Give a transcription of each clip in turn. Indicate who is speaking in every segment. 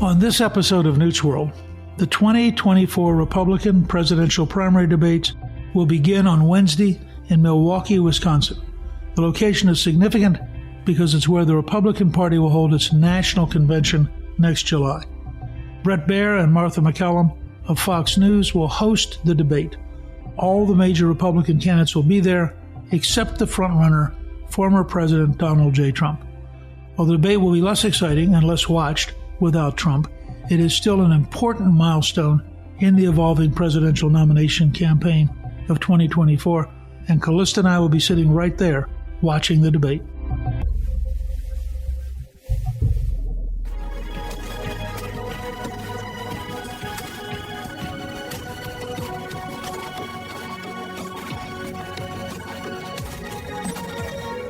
Speaker 1: On this episode of Newt's World, the 2024 Republican presidential primary debates will begin on Wednesday in Milwaukee, Wisconsin. The location is significant because it's where the Republican Party will hold its national convention next July. Bret Baier and Martha MacCallum of Fox News will host the debate. All the major Republican candidates will be there, except the frontrunner, former President Donald J. Trump. While the debate will be less exciting and less watched without Trump, it is still an important milestone in the evolving presidential nomination campaign of 2024, and Callista and I will be sitting right there watching the debate.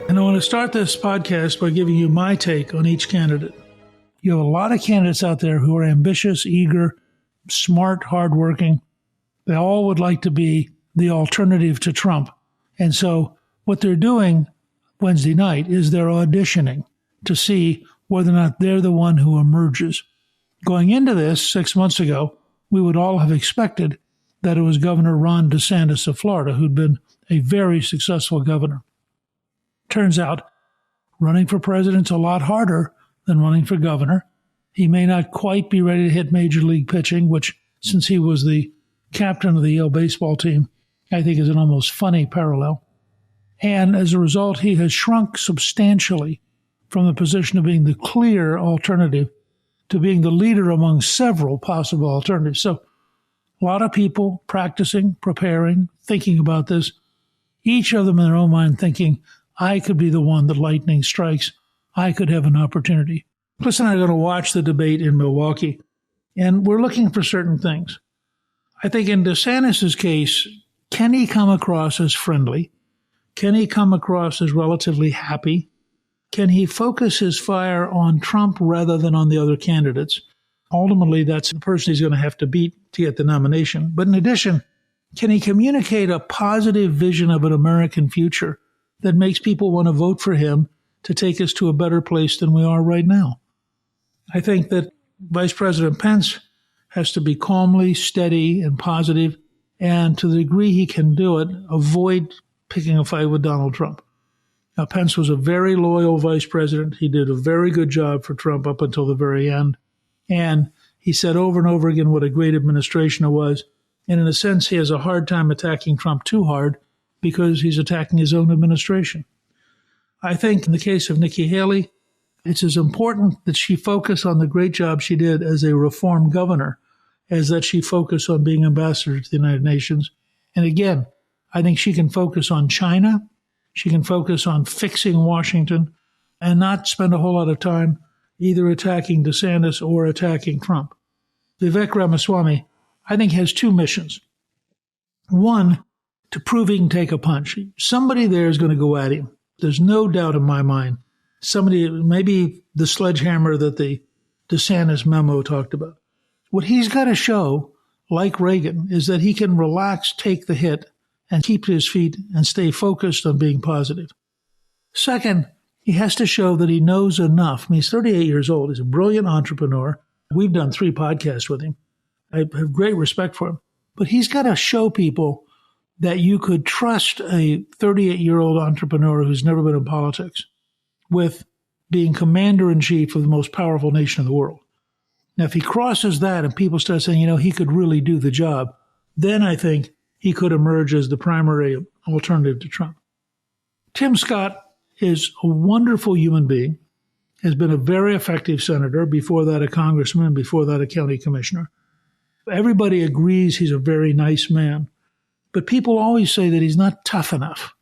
Speaker 1: And I want to start this podcast by giving you my take on each candidate. You have a lot of candidates out there who are ambitious, eager, smart, hardworking. They all would like to be the alternative to Trump. And so what they're doing Wednesday night is they're auditioning to see whether or not they're the one who emerges. Going into this 6 months ago, we would all have expected that it was Governor Ron DeSantis of Florida, who'd been a very successful governor. Turns out running for president's a lot harder than running for governor. He may not quite be ready to hit major league pitching, which, since he was the captain of the Yale baseball team, I think is an almost funny parallel. And as a result, he has shrunk substantially from the position of being the clear alternative to being the leader among several possible alternatives. So a lot of people practicing, preparing, thinking about this, each of them in their own mind thinking, I could be the one that lightning strikes. I could have an opportunity. Chris and I are going to watch the debate in Milwaukee, and we're looking for certain things. I think in DeSantis' case, can he come across as friendly? Can he come across as relatively happy? Can he focus his fire on Trump rather than on the other candidates? Ultimately, that's the person he's going to have to beat to get the nomination. But in addition, can he communicate a positive vision of an American future that makes people want to vote for him to take us to a better place than we are right now? I think that Vice President Pence has to be calmly steady and positive, and to the degree he can do it, avoid picking a fight with Donald Trump. Now, Pence was a very loyal vice president. He did a very good job for Trump up until the very end. And he said over and over again what a great administration it was. And in a sense, he has a hard time attacking Trump too hard because he's attacking his own administration. I think in the case of Nikki Haley, it's as important that she focus on the great job she did as a reform governor as that she focus on being ambassador to the United Nations. And again, I think she can focus on China. She can focus on fixing Washington and not spend a whole lot of time either attacking DeSantis or attacking Trump. Vivek Ramaswamy, I think, has two missions. One, to prove he can take a punch. Somebody there is going to go at him. There's no doubt in my mind. Somebody, maybe the sledgehammer that the DeSantis memo talked about. What he's got to show, like Reagan, is that he can relax, take the hit, and keep his feet and stay focused on being positive. Second, he has to show that he knows enough. I mean, he's 38 years old. He's a brilliant entrepreneur. We've done 3 podcasts with him. I have great respect for him. But he's got to show people that you could trust a 38-year-old entrepreneur who's never been in politics with being commander-in-chief of the most powerful nation in the world. Now, if he crosses that and people start saying, he could really do the job, then I think he could emerge as the primary alternative to Trump. Tim Scott is a wonderful human being, has been a very effective senator, before that a congressman, before that a county commissioner. Everybody agrees he's a very nice man. But people always say that he's not tough enough.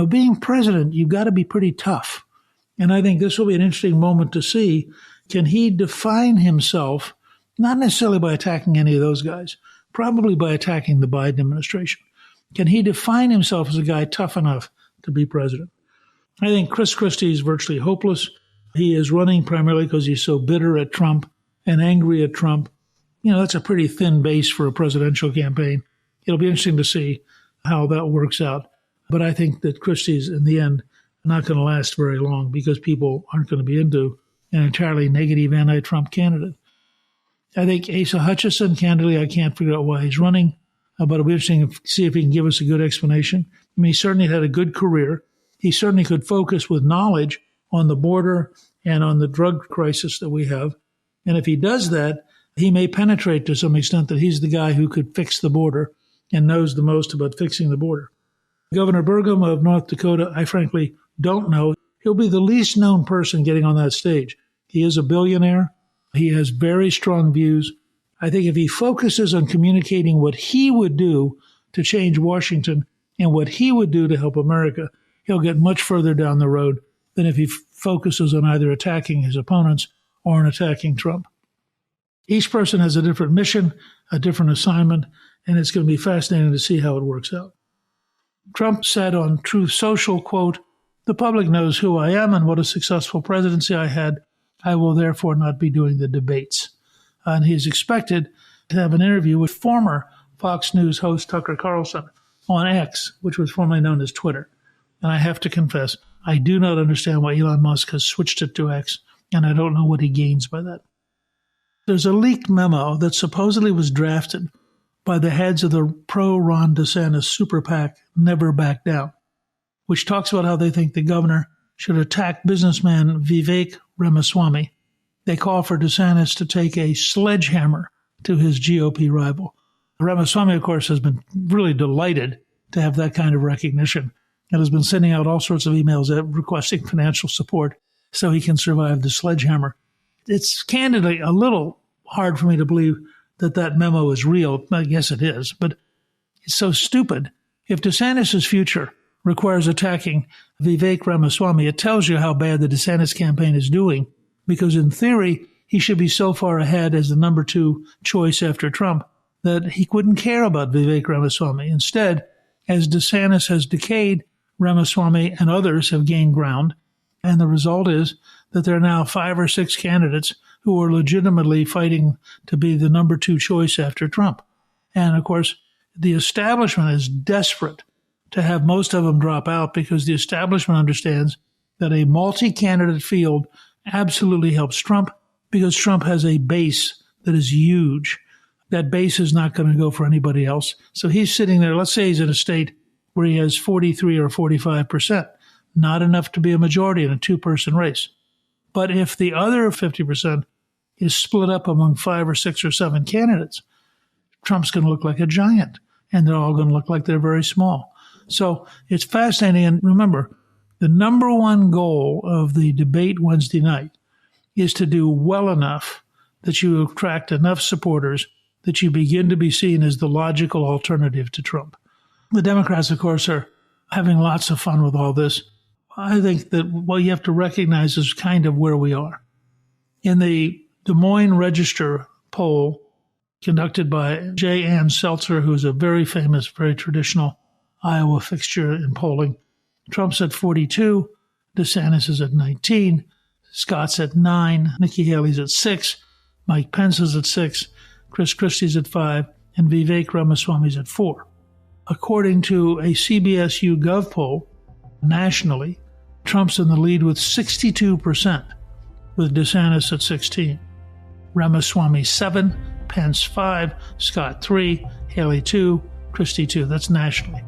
Speaker 1: Being president, you've got to be pretty tough. And I think this will be an interesting moment to see, can he define himself, not necessarily by attacking any of those guys, probably by attacking the Biden administration. Can he define himself as a guy tough enough to be president? I think Chris Christie is virtually hopeless. He is running primarily because he's so bitter at Trump and angry at Trump. That's a pretty thin base for a presidential campaign. It'll be interesting to see how that works out. But I think that Christie's, in the end, not going to last very long because people aren't going to be into an entirely negative anti-Trump candidate. I think Asa Hutchinson, candidly, I can't figure out why he's running, but it'll be interesting to see if he can give us a good explanation. I mean, he certainly had a good career. He certainly could focus with knowledge on the border and on the drug crisis that we have. And if he does that, he may penetrate to some extent that he's the guy who could fix the border and knows the most about fixing the border. Governor Burgum of North Dakota, I frankly don't know. He'll be the least known person getting on that stage. He is a billionaire. He has very strong views. I think if he focuses on communicating what he would do to change Washington and what he would do to help America, he'll get much further down the road than if he focuses on either attacking his opponents or on attacking Trump. Each person has a different mission, a different assignment, and it's going to be fascinating to see how it works out. Trump said on Truth Social, quote, "The public knows who I am and what a successful presidency I had. I will therefore not be doing the debates." And he's expected to have an interview with former Fox News host Tucker Carlson on X, which was formerly known as Twitter. And I have to confess, I do not understand why Elon Musk has switched it to X, and I don't know what he gains by that. There's a leaked memo that supposedly was drafted by the heads of the pro-Ron DeSantis super PAC, Never Back Down, which talks about how they think the governor should attack businessman Vivek Ramaswamy. They call for DeSantis to take a sledgehammer to his GOP rival. Ramaswamy, of course, has been really delighted to have that kind of recognition and has been sending out all sorts of emails requesting financial support so he can survive the sledgehammer. It's candidly a little hard for me to believe that that memo is real. I guess it is, but it's so stupid. If DeSantis' future requires attacking Vivek Ramaswamy, it tells you how bad the DeSantis campaign is doing, because in theory, he should be so far ahead as the number 2 choice after Trump that he wouldn't care about Vivek Ramaswamy. Instead, as DeSantis has decayed, Ramaswamy and others have gained ground, and the result is that there are now 5 or 6 candidates who are legitimately fighting to be the number 2 choice after Trump. And of course, the establishment is desperate to have most of them drop out because the establishment understands that a multi-candidate field absolutely helps Trump because Trump has a base that is huge. That base is not going to go for anybody else. So he's sitting there, let's say he's in a state where he has 43 or 45%, not enough to be a majority in a 2-person race. But if the other 50% is split up among 5 or 6 or 7 candidates, Trump's going to look like a giant, and they're all going to look like they're very small. So it's fascinating. And remember, the number one goal of the debate Wednesday night is to do well enough that you attract enough supporters that you begin to be seen as the logical alternative to Trump. The Democrats, of course, are having lots of fun with all this. I think that what you have to recognize is kind of where we are. In the Des Moines Register poll conducted by J. Ann Seltzer, who is a very famous, very traditional Iowa fixture in polling, Trump's at 42, DeSantis is at 19, Scott's at 9, Nikki Haley's at 6, Mike Pence is at 6, Chris Christie's at 5, and Vivek Ramaswamy's at 4. According to a CBS YouGov poll, nationally, Trump's in the lead with 62%, with DeSantis at 16. Ramaswamy 7, Pence 5, Scott 3, Haley 2, Christie 2. That's nationally.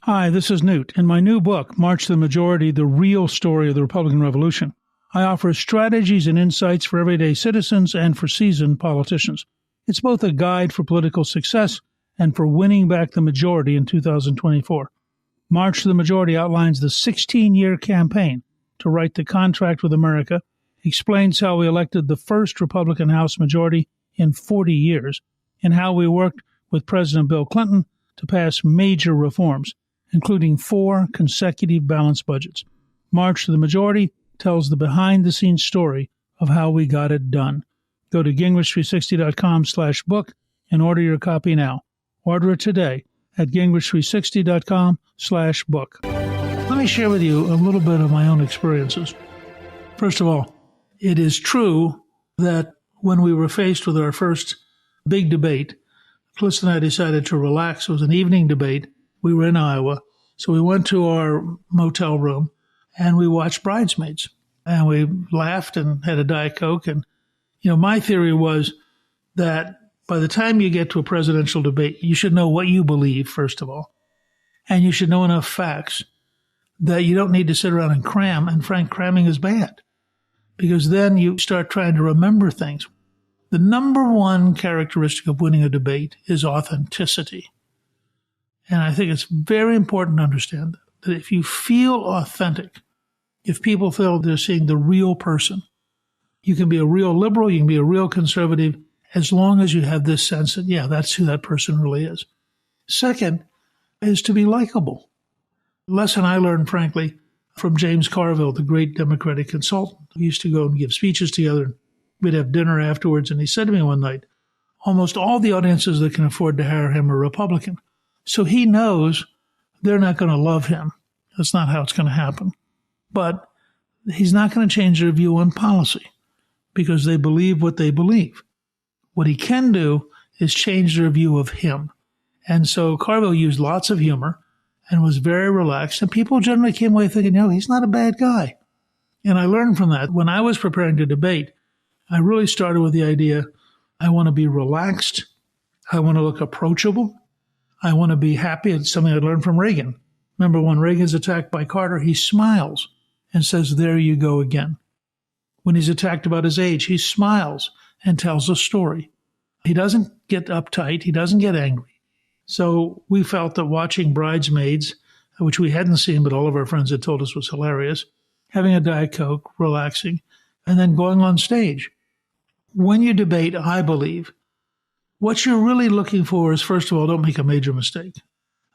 Speaker 1: Hi, this is Newt. In my new book, March to the Majority, The Real Story of the Republican Revolution, I offer strategies and insights for everyday citizens and for seasoned politicians. It's both a guide for political success and for winning back the majority in 2024. March to the Majority outlines the 16-year campaign to write the contract with America, explains how we elected the first Republican House majority in 40 years, and how we worked with President Bill Clinton to pass major reforms, including 4 consecutive balanced budgets. March to the Majority tells the behind-the-scenes story of how we got it done. Go to gingrich360.com/book and order your copy now. Order it today at gingrich360.com/book. Let me share with you a little bit of my own experiences. First of all, it is true that when we were faced with our first big debate, Cliff and I decided to relax. It was an evening debate. We were in Iowa. So we went to our motel room and we watched Bridesmaids. and we laughed and had a Diet Coke. And, my theory was that by the time you get to a presidential debate, you should know what you believe, first of all, and you should know enough facts that you don't need to sit around and cram. And frank, cramming is bad, because then you start trying to remember things. The number one characteristic of winning a debate is authenticity. And I think it's very important to understand that if you feel authentic, if people feel they're seeing the real person, you can be a real liberal, you can be a real conservative, as long as you have this sense that, yeah, that's who that person really is. Second is to be likable. Lesson I learned, frankly, from James Carville, the great Democratic consultant. We used to go and give speeches together. We'd have dinner afterwards, and he said to me one night, almost all the audiences that can afford to hire him are Republican. So he knows they're not going to love him. That's not how it's going to happen. But he's not going to change their view on policy because they believe what they believe. What he can do is change their view of him. And so Carville used lots of humor and was very relaxed. And people generally came away thinking, he's not a bad guy. And I learned from that. When I was preparing to debate, I really started with the idea, I want to be relaxed. I want to look approachable. I want to be happy. It's something I learned from Reagan. Remember when Reagan's attacked by Carter, he smiles and says, there you go again. When he's attacked about his age, he smiles and tells a story. He doesn't get uptight. He doesn't get angry. So we felt that watching Bridesmaids, which we hadn't seen, but all of our friends had told us was hilarious, having a Diet Coke, relaxing, and then going on stage. When you debate, I believe, what you're really looking for is, first of all, don't make a major mistake.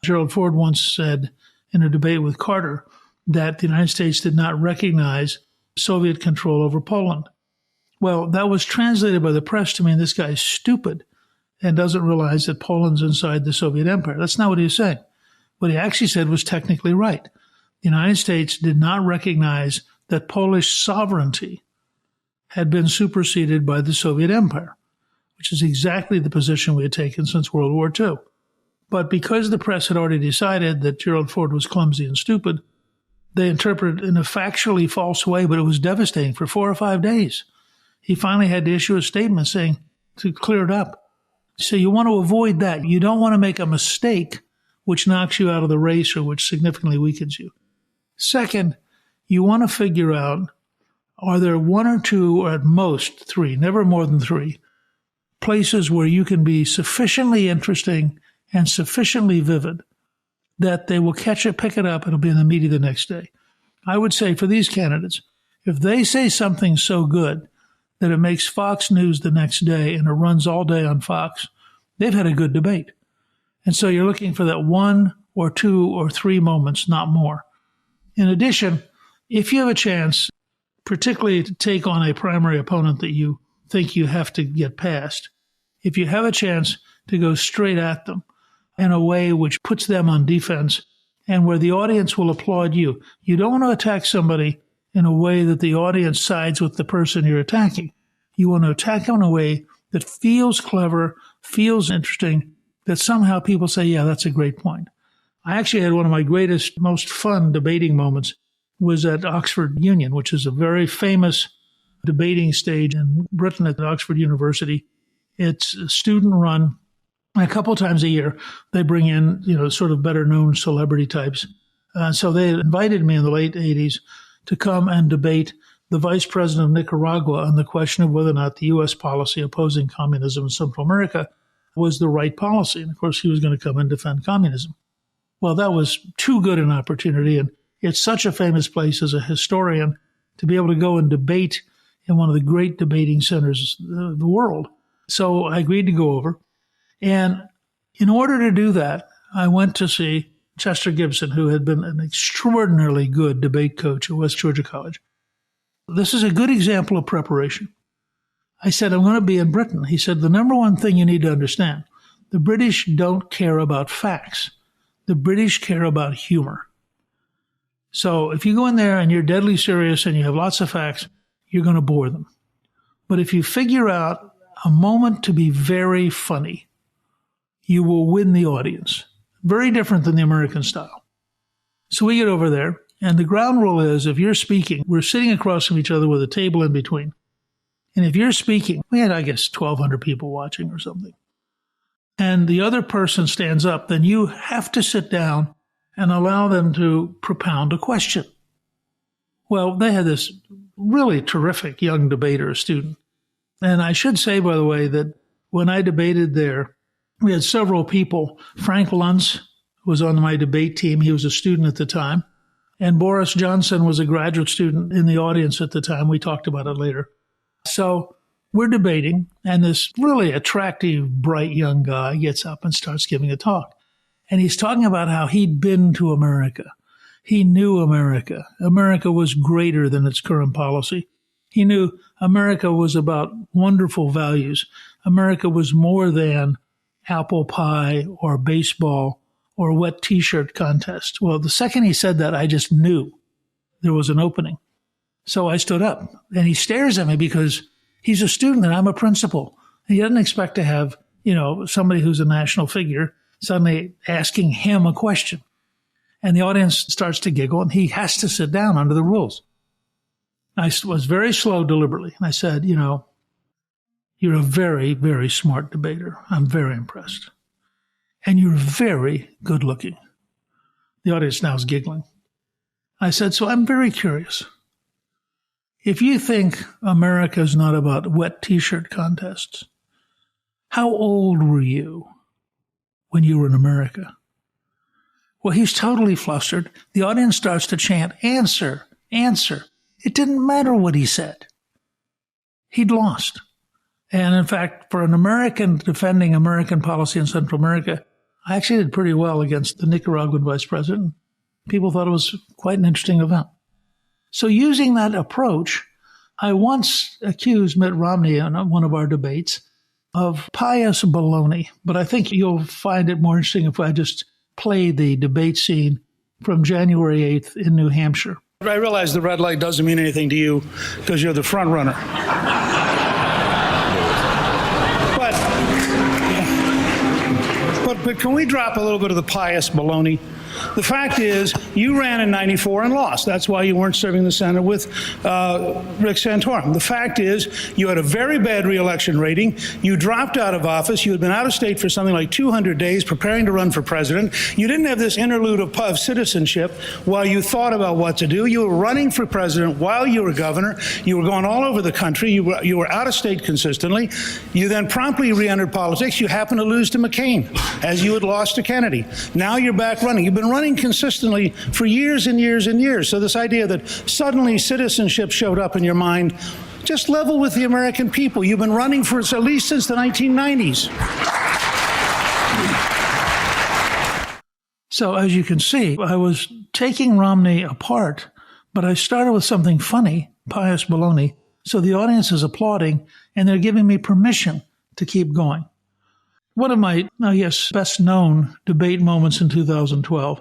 Speaker 1: Gerald Ford once said in a debate with Carter that the United States did not recognize Soviet control over Poland. Well, that was translated by the press to mean this guy's stupid and doesn't realize that Poland's inside the Soviet Empire. That's not what he was saying. What he actually said was technically right. The United States did not recognize that Polish sovereignty had been superseded by the Soviet Empire, which is exactly the position we had taken since World War II. But because the press had already decided that Gerald Ford was clumsy and stupid, they interpreted it in a factually false way, but it was devastating for 4 or 5 days. He finally had to issue a statement saying to clear it up. So you want to avoid that. You don't want to make a mistake which knocks you out of the race or which significantly weakens you. Second, you want to figure out, are there 1 or 2 or at most 3, never more than 3, places where you can be sufficiently interesting and sufficiently vivid that they will catch it, pick it up, and it'll be in the media the next day. I would say for these candidates, if they say something so good that it makes Fox News the next day and it runs all day on Fox, they've had a good debate. And so you're looking for that 1 or 2 or 3 moments, not more. In addition, if you have a chance, particularly to take on a primary opponent that you think you have to get past, if you have a chance to go straight at them in a way which puts them on defense and where the audience will applaud you. You don't want to attack somebody in a way that the audience sides with the person you're attacking. You want to attack them in a way that feels clever, feels interesting, that somehow people say, yeah, that's a great point. I actually had one of my greatest, most fun debating moments was at Oxford Union, which is a very famous debating stage in Britain at Oxford University. It's student-run. A couple of times a year, they bring in, sort of better-known celebrity types. So they invited me in the late 80s to come and debate the vice president of Nicaragua on the question of whether or not the U.S. policy opposing communism in Central America was the right policy. And, of course, he was going to come and defend communism. Well, that was too good an opportunity, and it's such a famous place as a historian to be able to go and debate in one of the great debating centers of the world. So I agreed to go over. And in order to do that, I went to see Chester Gibson, who had been an extraordinarily good debate coach at West Georgia College. This is a good example of preparation. I said, I'm going to be in Britain. He said, the number one thing you need to understand, the British don't care about facts. The British care about humor. So if you go in there and you're deadly serious and you have lots of facts, you're going to bore them. But if you figure out a moment to be very funny, you will win the audience. Very different than the American style. So we get over there, And the ground rule is if you're speaking, we're sitting across from each other with a table in between. And if you're speaking, we had, I guess, 1,200 people watching or something, and the other person stands up, then you have to sit down and allow them to propound a question. Well, they had this really terrific young debater, a student. And I should say, by the way, that when I debated there, we had several people. Frank Luntz was on my debate team. He was a student at the time. And Boris Johnson was a graduate student in the audience at the time. We talked about it later. So we're debating, and this really attractive, bright young guy gets up and starts giving a talk. And he's talking about how he'd been to America. He knew America. America was greater than its current policy. He knew America was about wonderful values. America was more than apple pie or baseball or wet T-shirt contest. Well, the second he said that, I just knew there was an opening. So I stood up, and he stares at me because he's a student and I'm a principal. He doesn't expect to have, somebody who's a national figure suddenly asking him a question. And the audience starts to giggle, and he has to sit down under the rules. I was very slow deliberately, and I said, you're a very, very smart debater. I'm very impressed. And you're very good looking. The audience now is giggling. I said, so I'm very curious. If you think America is not about wet T-shirt contests, how old were you when you were in America? Well, he's totally flustered. The audience starts to chant, answer, answer. It didn't matter what he said. He'd lost. And in fact, for an American defending American policy in Central America, I actually did pretty well against the Nicaraguan vice president. People thought it was quite an interesting event. So using that approach, I once accused Mitt Romney in one of our debates of pious baloney. But I think you'll find it more interesting if I just play the debate scene from January 8th in New Hampshire.
Speaker 2: I realize the red light doesn't mean anything to you because you're the front runner. But can we drop a little bit of the pious baloney? The fact is, you ran in '94 and lost. That's why you weren't serving the Senate with Rick Santorum. The fact is, you had a very bad reelection rating. You dropped out of office. You had been out of state for something like 200 days preparing to run for president. You didn't have this interlude of citizenship while you thought about what to do. You were running for president while you were governor. You were going all over the country. You were out of state consistently. You then promptly re-entered politics. You happened to lose to McCain, as you had lost to Kennedy. Now you're back running. You've been running consistently for years and years and years. So this idea that suddenly citizenship showed up in your mind, just level with the American people. You've been running for at least since the 1990s.
Speaker 1: So as you can see, I was taking Romney apart, but I started with something funny, pious baloney. So the audience is applauding, and they're giving me permission to keep going. One of my, I guess, best-known debate moments in 2012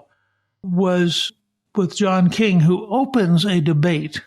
Speaker 1: was with John King, who opens a debate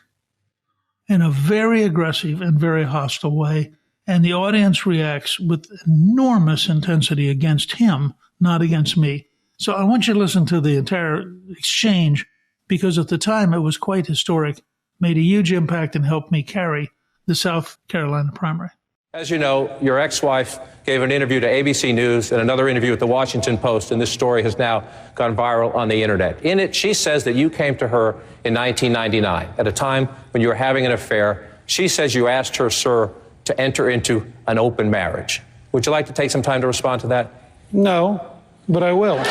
Speaker 1: in a very aggressive and very hostile way, and the audience reacts with enormous intensity against him, not against me. So I want you to listen to the entire exchange, because at the time it was quite historic, made a huge impact, and helped me carry the South Carolina primary.
Speaker 3: As you know, your ex-wife gave an interview to ABC News and another interview at the Washington Post, and this story has now gone viral on the internet. In it, she says that you came to her in 1999, at a time when you were having an affair. She says you asked her, sir, to enter into an open marriage. Would you like to take some time to respond to that?
Speaker 2: No, but I will.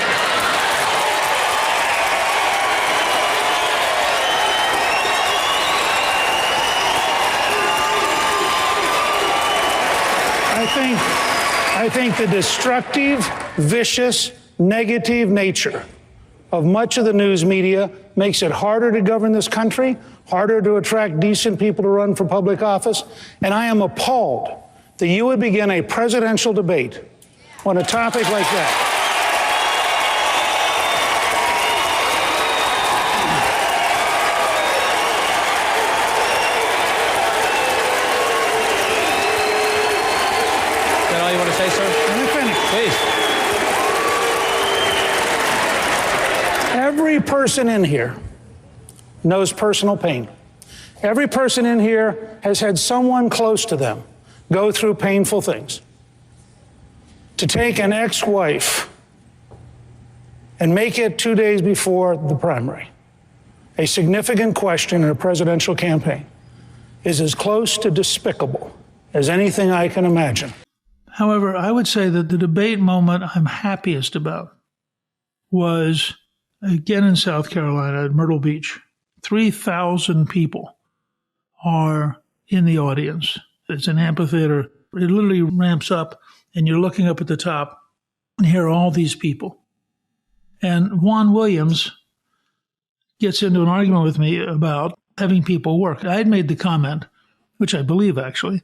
Speaker 2: I think the destructive, vicious, negative nature of much of the news media makes it harder to govern this country, harder to attract decent people to run for public office, and I am appalled that you would begin a presidential debate on a topic like that.
Speaker 3: Say, sir?
Speaker 2: Please. Every person in here knows personal pain. Every person in here has had someone close to them go through painful things. To take an ex-wife and make it 2 days before the primary a significant question in a presidential campaign is as close to despicable as anything I can imagine.
Speaker 1: However, I would say that the debate moment I'm happiest about was again in South Carolina at Myrtle Beach. 3,000 people are in the audience. It's an amphitheater. It literally ramps up, and you're looking up at the top, and here are all these people. And Juan Williams gets into an argument with me about having people work. I had made the comment, which I believe actually,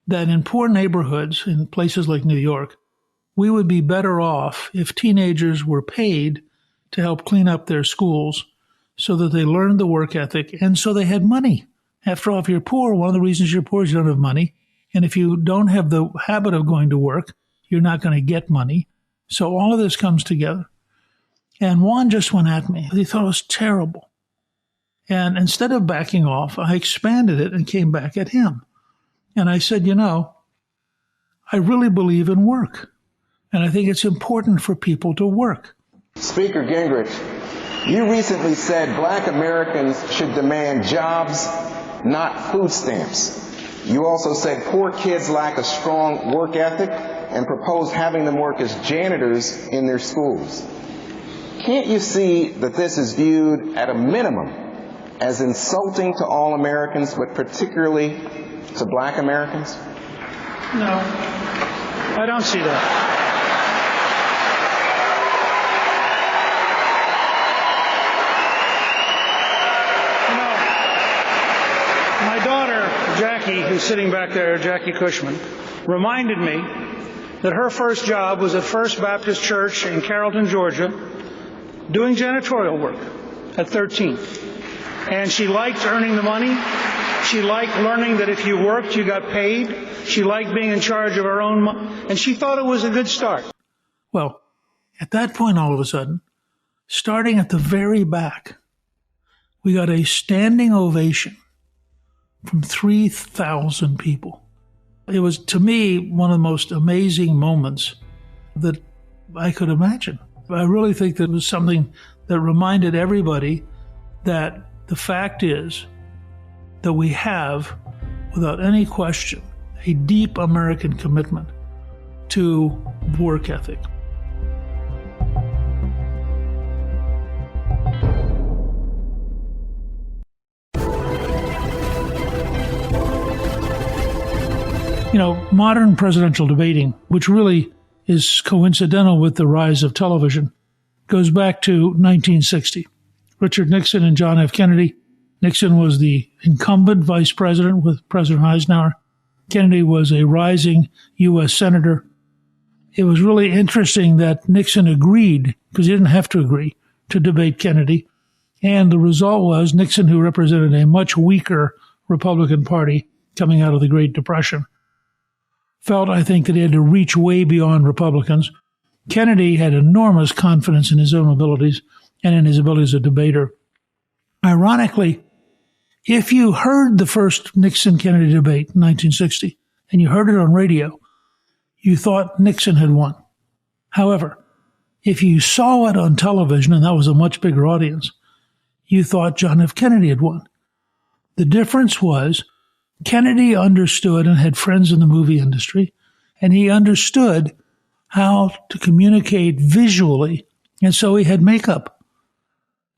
Speaker 1: that in poor neighborhoods in places like New York, we would be better off if teenagers were paid to help clean up their schools so that they learned the work ethic and so they had money. After all, if you're poor, one of the reasons you're poor is you don't have money. And if you don't have the habit of going to work, you're not going to get money. So all of this comes together. And Juan just went at me. He thought it was terrible. And instead of backing off, I expanded it and came back at him. And I said, I really believe in work. And I think it's important for people to work.
Speaker 4: Speaker Gingrich, you recently said Black Americans should demand jobs, not food stamps. You also said poor kids lack a strong work ethic and proposed having them work as janitors in their schools. Can't you see that this is viewed at a minimum as insulting to all Americans, but particularly to Black Americans?
Speaker 2: No, I don't see that. My daughter, Jackie, who's sitting back there, Jackie Cushman, reminded me that her first job was at First Baptist Church in Carrollton, Georgia, doing janitorial work at 13. And she liked earning the money. She liked learning that if you worked, you got paid. She liked being in charge of her own money. And she thought it was a good start.
Speaker 1: Well, at that point, all of a sudden, starting at the very back, we got a standing ovation from 3,000 people. It was, to me, one of the most amazing moments that I could imagine. I really think that it was something that reminded everybody that the fact is that we have, without any question, a deep American commitment to work ethic. Modern presidential debating, which really is coincidental with the rise of television, goes back to 1960. Richard Nixon and John F. Kennedy. Nixon was the incumbent vice president with President Eisenhower. Kennedy was a rising U.S. senator. It was really interesting that Nixon agreed, because he didn't have to agree, to debate Kennedy. And the result was Nixon, who represented a much weaker Republican Party coming out of the Great Depression, felt, I think, that he had to reach way beyond Republicans. Kennedy had enormous confidence in his own abilities and in his ability as a debater. Ironically, if you heard the first Nixon-Kennedy debate in 1960, and you heard it on radio, you thought Nixon had won. However, if you saw it on television, and that was a much bigger audience, you thought John F. Kennedy had won. The difference was Kennedy understood and had friends in the movie industry, and he understood how to communicate visually, and so he had makeup.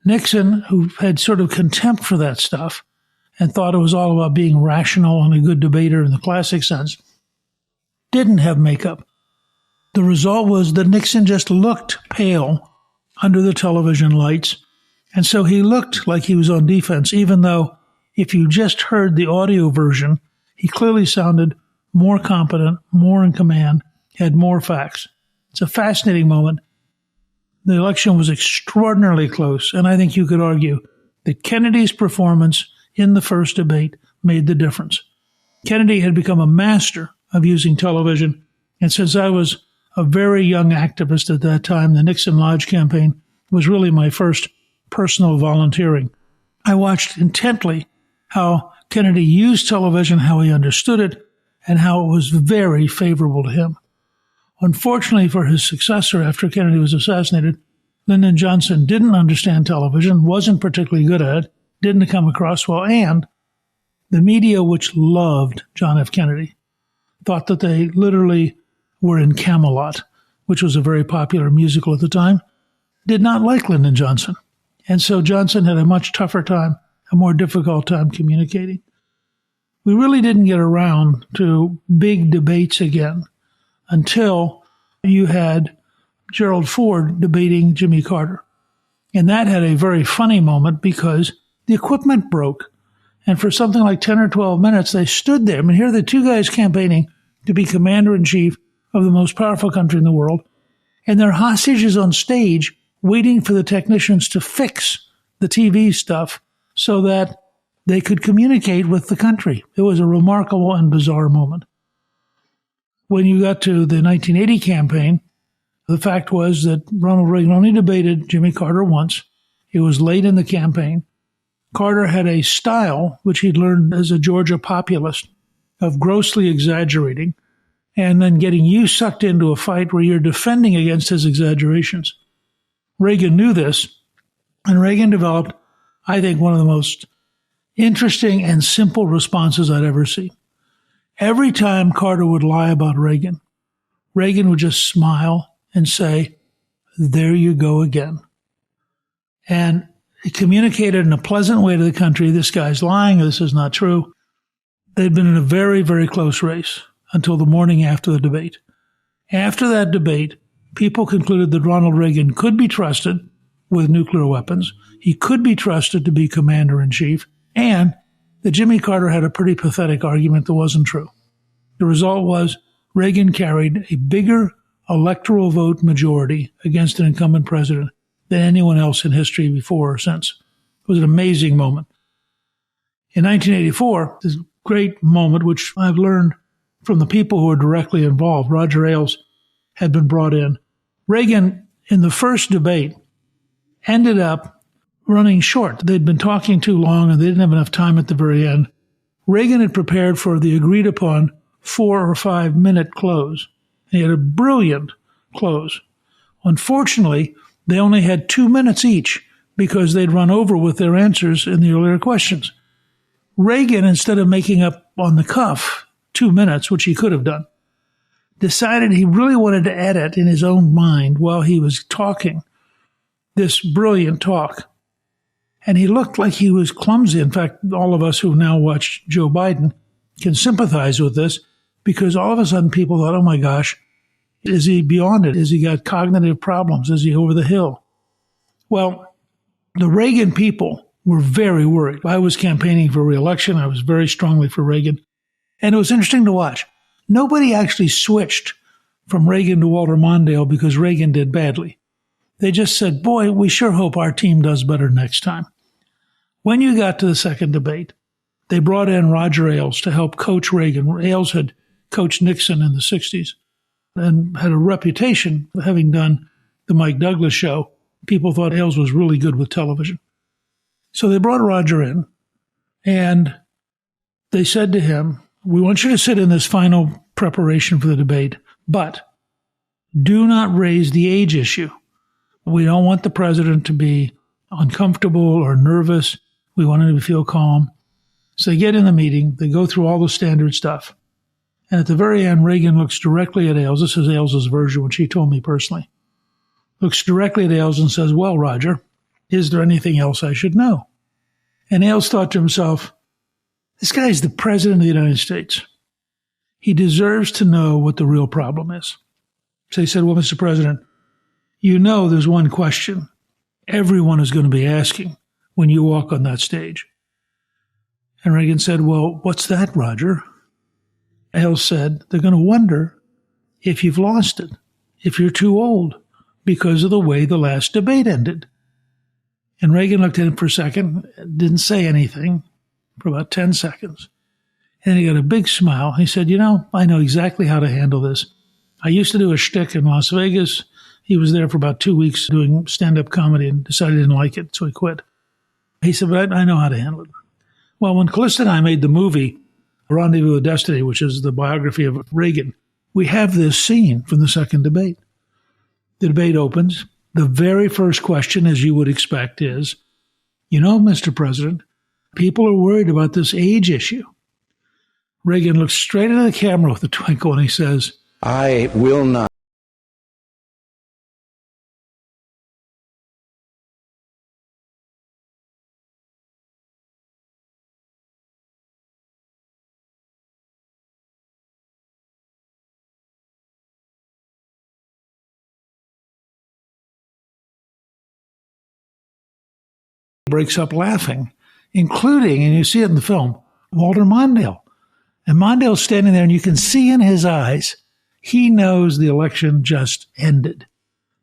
Speaker 1: Nixon, who had sort of contempt for that stuff and thought it was all about being rational and a good debater in the classic sense, didn't have makeup. The result was that Nixon just looked pale under the television lights, and so he looked like he was on defense, even though if you just heard the audio version, he clearly sounded more competent, more in command, had more facts. It's a fascinating moment. The election was extraordinarily close, and I think you could argue that Kennedy's performance in the first debate made the difference. Kennedy had become a master of using television, and since I was a very young activist at that time, the Nixon Lodge campaign was really my first personal volunteering. I watched intently how Kennedy used television, how he understood it, and how it was very favorable to him. Unfortunately for his successor after Kennedy was assassinated, Lyndon Johnson didn't understand television, wasn't particularly good at it, didn't come across well, and the media, which loved John F. Kennedy, thought that they literally were in Camelot, which was a very popular musical at the time, did not like Lyndon Johnson. And so Johnson had a much tougher time, a more difficult time communicating. We really didn't get around to big debates again until you had Gerald Ford debating Jimmy Carter. And that had a very funny moment because the equipment broke. And for something like 10 or 12 minutes, they stood there. I mean, here are the two guys campaigning to be commander-in-chief of the most powerful country in the world. And they're hostages on stage waiting for the technicians to fix the TV stuff so that they could communicate with the country. It was a remarkable and bizarre moment. When you got to the 1980 campaign, the fact was that Ronald Reagan only debated Jimmy Carter once. It was late in the campaign. Carter had a style, which he'd learned as a Georgia populist, of grossly exaggerating and then getting you sucked into a fight where you're defending against his exaggerations. Reagan knew this, and Reagan developed, I think, one of the most interesting and simple responses I'd ever seen. Every time Carter would lie about Reagan, Reagan would just smile and say, "There you go again." And he communicated in a pleasant way to the country, this guy's lying, this is not true. They'd been in a very, very close race until the morning after the debate. After that debate, people concluded that Ronald Reagan could be trusted with nuclear weapons. He could be trusted to be commander-in-chief, and that Jimmy Carter had a pretty pathetic argument that wasn't true. The result was Reagan carried a bigger electoral vote majority against an incumbent president than anyone else in history before or since. It was an amazing moment. In 1984, this great moment, which I've learned from the people who were directly involved, Roger Ailes had been brought in. Reagan, in the first debate, ended up running short. They'd been talking too long and they didn't have enough time at the very end. Reagan had prepared for the agreed upon 4 or 5 minute close. He had a brilliant close. Unfortunately, they only had 2 minutes each because they'd run over with their answers in the earlier questions. Reagan, instead of making up on the cuff 2 minutes, which he could have done, decided he really wanted to edit in his own mind while he was talking this brilliant talk. And he looked like he was clumsy. In fact, all of us who now watch Joe Biden can sympathize with this because all of a sudden people thought, oh my gosh, is he beyond it? Has he got cognitive problems? Is he over the hill? Well, the Reagan people were very worried. I was campaigning for re-election. I was very strongly for Reagan. And it was interesting to watch. Nobody actually switched from Reagan to Walter Mondale because Reagan did badly. They just said, boy, we sure hope our team does better next time. When you got to the second debate, they brought in Roger Ailes to help coach Reagan. Ailes had coached Nixon in the 60s and had a reputation for having done the Mike Douglas show. People thought Ailes was really good with television. So they brought Roger in, and they said to him, we want you to sit in this final preparation for the debate, but do not raise the age issue. We don't want the president to be uncomfortable or nervous. We want him to feel calm. So they get in the meeting. They go through all the standard stuff. And at the very end, Reagan looks directly at Ailes. This is Ailes' version, which he told me personally. Looks directly at Ailes and says, well, Roger, is there anything else I should know? And Ailes thought to himself, this guy is the president of the United States. He deserves to know what the real problem is. So he said, well, Mr. President, you know there's one question everyone is going to be asking when you walk on that stage. And Reagan said, well, what's that, Roger? Ailes said, they're going to wonder if you've lost it, if you're too old, because of the way the last debate ended. And Reagan looked at him for a second, didn't say anything for about 10 seconds. And then he got a big smile. He said, you know, I know exactly how to handle this. I used to do a shtick in Las Vegas. He was there for about 2 weeks doing stand-up comedy and decided he didn't like it, so he quit. He said, but I know how to handle it. Well, when Callista and I made the movie Rendezvous with Destiny, which is the biography of Reagan, we have this scene from the second debate. The debate opens. The very first question, as you would expect, is, you know, Mr. President, people are worried about this age issue. Reagan looks straight into the camera with a twinkle and he says,
Speaker 5: I will not.
Speaker 1: breaks up laughing, including, and you see it in the film, Walter Mondale. And Mondale's standing there, and you can see in his eyes, he knows the election just ended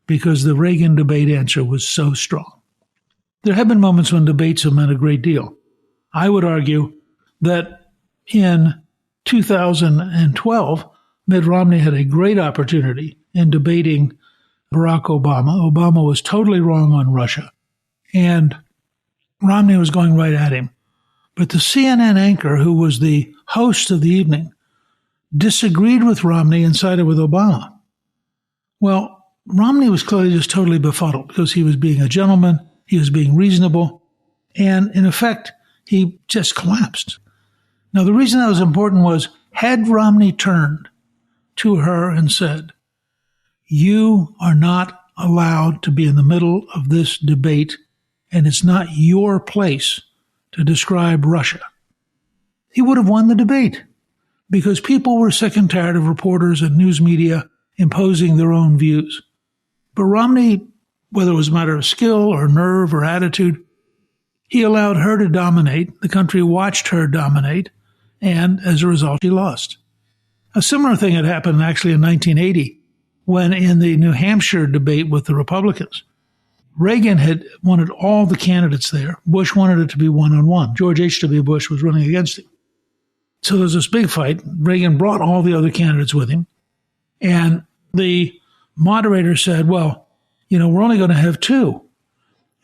Speaker 1: because the Reagan debate answer was so strong. There have been moments when debates have meant a great deal. I would argue that in 2012, Mitt Romney had a great opportunity in debating Barack Obama. Obama was totally wrong on Russia, and Romney was going right at him. But the CNN anchor, who was the host of the evening, disagreed with Romney and sided with Obama. Well, Romney was clearly just totally befuddled because he was being a gentleman, he was being reasonable, and in effect, he just collapsed. Now, the reason that was important was, had Romney turned to her and said, you are not allowed to be in the middle of this debate, and it's not your place to describe Russia, he would have won the debate because people were sick and tired of reporters and news media imposing their own views. But Romney, whether it was a matter of skill or nerve or attitude, he allowed her to dominate. The country watched her dominate, and as a result, she lost. A similar thing had happened actually in 1980 when in the New Hampshire debate with the Republicans, Reagan had wanted all the candidates there. Bush wanted it to be one-on-one. George H.W. Bush was running against him. So there was this big fight. Reagan brought all the other candidates with him. And the moderator said, well, you know, we're only going to have two.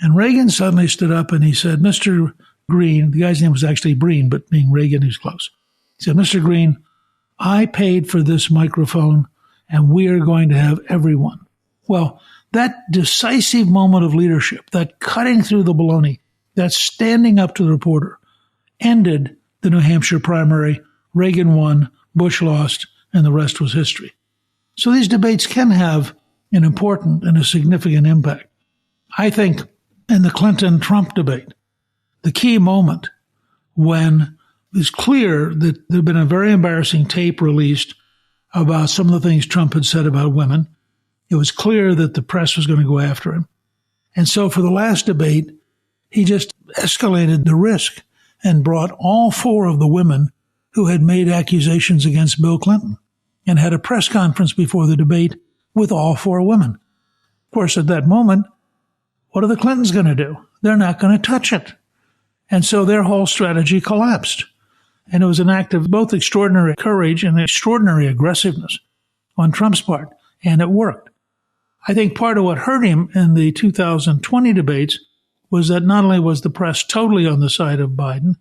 Speaker 1: And Reagan suddenly stood up and he said, Mr. Green, the guy's name was actually Breen, but being Reagan, he's close. He said, Mr. Green, I paid for this microphone and we are going to have everyone. Well, that decisive moment of leadership, that cutting through the baloney, that standing up to the reporter, ended the New Hampshire primary. Reagan won, Bush lost, and the rest was history. So these debates can have an important and a significant impact. I think in the Clinton-Trump debate, the key moment when it was clear that there had been a very embarrassing tape released about some of the things Trump had said about women. It was clear that the press was going to go after him. And so for the last debate, he just escalated the risk and brought all four of the women who had made accusations against Bill Clinton and had a press conference before the debate with all four women. Of course, at that moment, what are the Clintons going to do? They're not going to touch it. And so their whole strategy collapsed. And it was an act of both extraordinary courage and extraordinary aggressiveness on Trump's part. And it worked. I think part of what hurt him in the 2020 debates was that not only was the press totally on the side of Biden,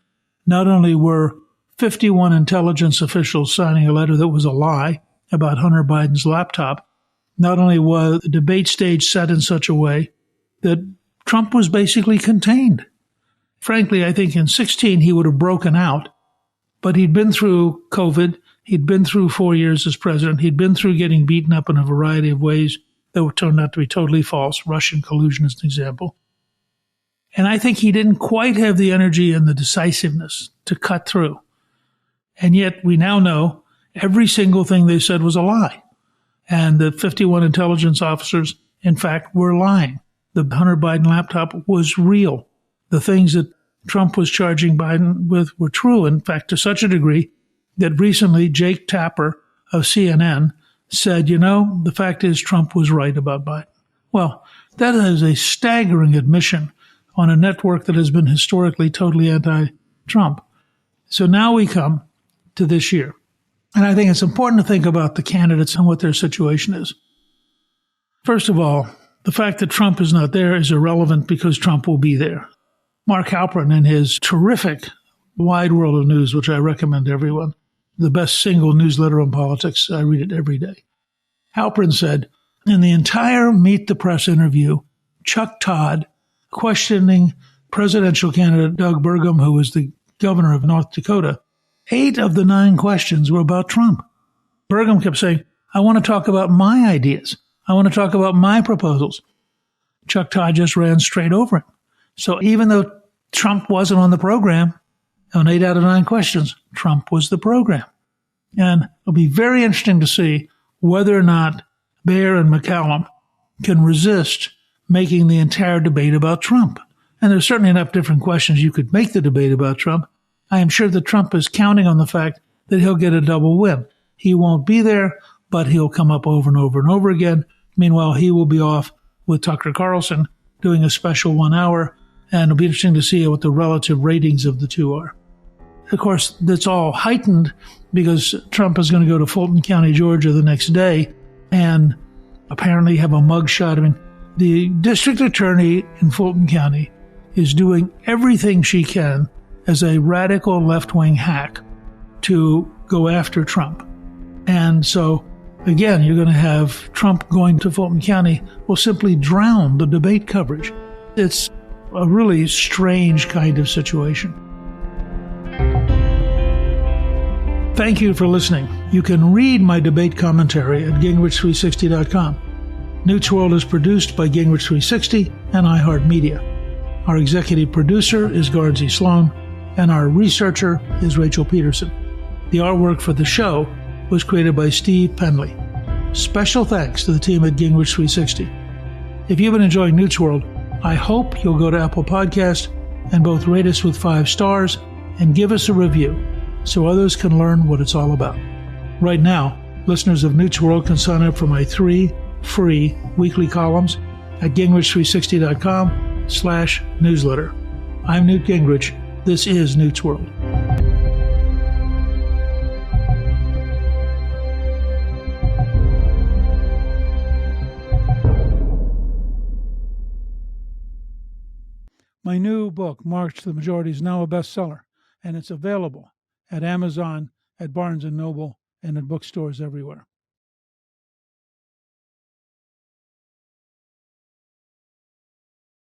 Speaker 1: not only were 51 intelligence officials signing a letter that was a lie about Hunter Biden's laptop, not only was the debate stage set in such a way that Trump was basically contained. Frankly, I think in 2016 he would have broken out, but he'd been through COVID, he'd been through 4 years as president, he'd been through getting beaten up in a variety of ways that were turned out to be totally false. Russian collusion is an example. And I think he didn't quite have the energy and the decisiveness to cut through. And yet we now know every single thing they said was a lie. And the 51 intelligence officers, in fact, were lying. The Hunter Biden laptop was real. The things that Trump was charging Biden with were true. In fact, to such a degree that recently Jake Tapper of CNN said, you know, the fact is Trump was right about Biden. Well, that is a staggering admission on a network that has been historically totally anti-Trump. So now we come to this year. And I think it's important to think about the candidates and what their situation is. First of all, the fact that Trump is not there is irrelevant because Trump will be there. Mark Halperin, in his terrific Wide World of News, which I recommend to everyone, the best single newsletter on politics, I read it every day. Halperin said, in the entire Meet the Press interview, Chuck Todd questioning presidential candidate Doug Burgum, who was the governor of North Dakota, 8 of the 9 questions were about Trump. Burgum kept saying, I want to talk about my ideas. I want to talk about my proposals. Chuck Todd just ran straight over him. So even though Trump wasn't on the program, on 8 out of 9 questions, Trump was the program. And it'll be very interesting to see whether or not Baier and MacCallum can resist making the entire debate about Trump. And there's certainly enough different questions you could make the debate about Trump. I am sure that Trump is counting on the fact that he'll get a double win. He won't be there, but he'll come up over and over and over again. Meanwhile, he will be off with Tucker Carlson doing a special 1 hour, and it'll be interesting to see what the relative ratings of the two are. Of course, that's all heightened because Trump is going to go to Fulton County, Georgia the next day and apparently have a mugshot. I mean, the district attorney in Fulton County is doing everything she can as a radical left-wing hack to go after Trump. And so, again, you're going to have Trump going to Fulton County will simply drown the debate coverage. It's a really strange kind of situation. Thank you for listening. You can read my debate commentary at Gingrich360.com. Newt's World is produced by Gingrich360 and iHeartMedia. Our executive producer is Gardsey Sloan, and our researcher is Rachel Peterson. The artwork for the show was created by Steve Penley. Special thanks to the team at Gingrich360. If you've been enjoying Newt's World, I hope you'll go to Apple Podcast and both rate us with 5 stars and give us a review so others can learn what it's all about. Right now, listeners of Newt's World can sign up for my 3 free weekly columns at Gingrich360.com/newsletter. I'm Newt Gingrich. This is Newt's World. My new book, March to the Majority, is now a bestseller, and it's available at Amazon, at Barnes & Noble, and at bookstores everywhere.